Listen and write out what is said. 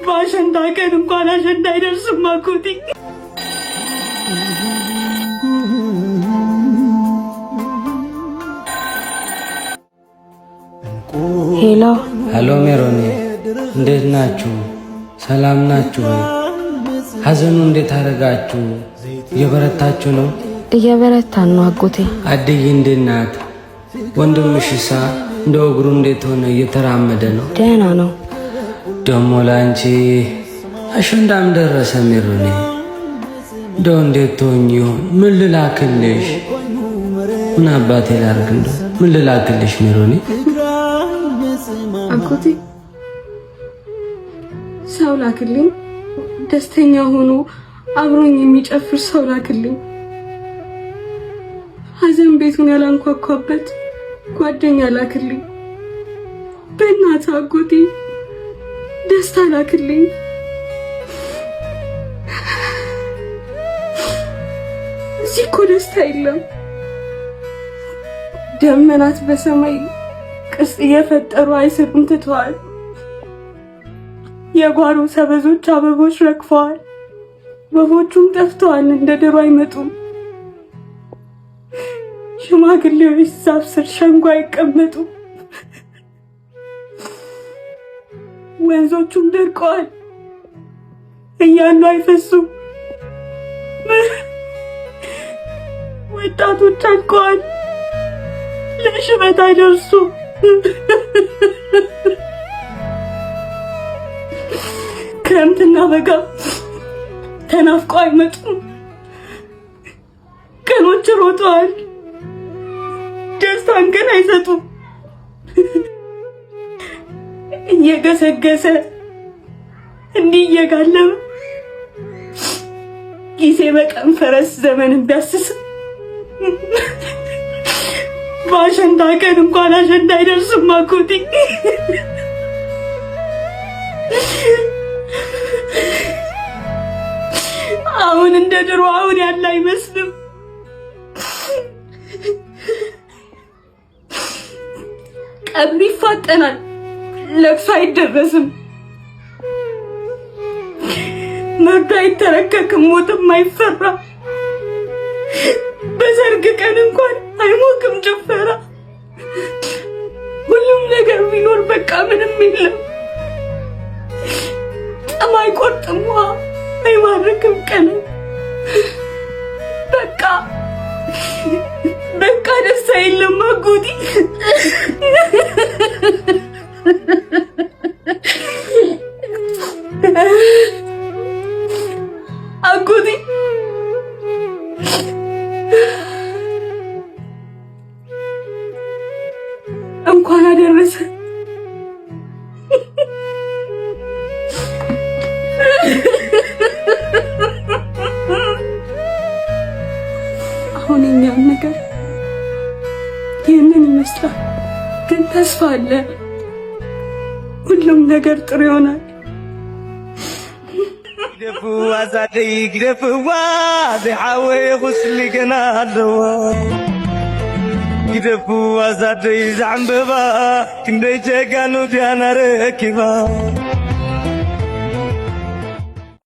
በአሸንዳ ቀን እንኳን አሸንዳ አይደርስም አጎቴ። ሄሎ ሄሎ፣ ሜሮኒ እንዴት ናችሁ? ሰላም ናችሁ ወይ? ሐዘኑ እንዴት አደረጋችሁ? እየበረታችሁ ነው? እየበረታን ነው አጎቴ። አድዬ እንዴት ናት? ወንድምሽሳ እንደ እግሩ እንዴት ሆነ? እየተራመደ ነው? ደህና ነው። ደሞ ላንቺ አሸንዳም ደረሰ ሜሮኒ። እንደው እንዴት ትሆኝ ይሆን? ምን ልላክልሽ? ምን አባቴ ላድርግ? እንደው ምን ልላክልሽ ሜሮኒ? አጎቴ ሰው ላክልኝ፣ ደስተኛ ሆኖ አብሮኝ የሚጨፍር ሰው ላክልኝ። ሐዘን ቤቱን ያላንኳኳበት ጓደኛ ላክልኝ። በእናትህ አጎቴ ደስታ ላክልኝ። እዚህ እኮ ደስታ የለም። ደመናት በሰማይ ቅርጽ እየፈጠሩ አይስሩም ትተዋል። የጓሮ ሰበዞች አበቦች ረግፈዋል። ወፎቹም ጠፍተዋል፣ እንደ ድሮ አይመጡም። ሽማግሌዎች ዛፍ ስር ሸንጎ አይቀመጡም። ወንዞቹም ደርቀዋል፣ እያሉ አይፈሱም። ወጣቶች አልቀዋል፣ ለሽበት አይደርሱም። ክረምትና በጋ ተናፍቀው አይመጡም። ቀኖች ሮጠዋል፣ ደስታን ግን አይሰጡም። እየገሰገሰ እንዲህ እየጋለበ ጊዜ በቀን ፈረስ ዘመንን ቢያስስ በአሸንዳ ቀን እንኳን አሸንዳ አይደርስም አጎቴ። አሁን እንደ ድሮ አሁን ያለ አይመስልም። ቀብር ይፋጠናል፣ ለቅሶ አይደረስም። መርዶ አይተረከክም፣ ሞትም አይፈራ። በሰርግ ቀን እንኳን አይሞቅም ጭፈራ። ሁሉም ነገር ቢኖር በቃ ምንም የለም። ጥም አይቆርጥም ውሃ አይማርክም ቀን። በቃ ደስታ የለም አጎቴ። አጎቴ እንኳን አደረሰ። አሁን እኛም ነገር ይህንን ይመስላል፣ ግን ተስፋ አለ። ሁሉም ነገር ጥሩ ይሆናል። ግደፍዋ ዛደይ ግደፍዋ ዘይሓወይ ኹስሊ ገና ኣለዋ ግደፍዋ ዛደይ ዘዕንበባ ክንደይ ጀጋኑ ድያና ረኪባ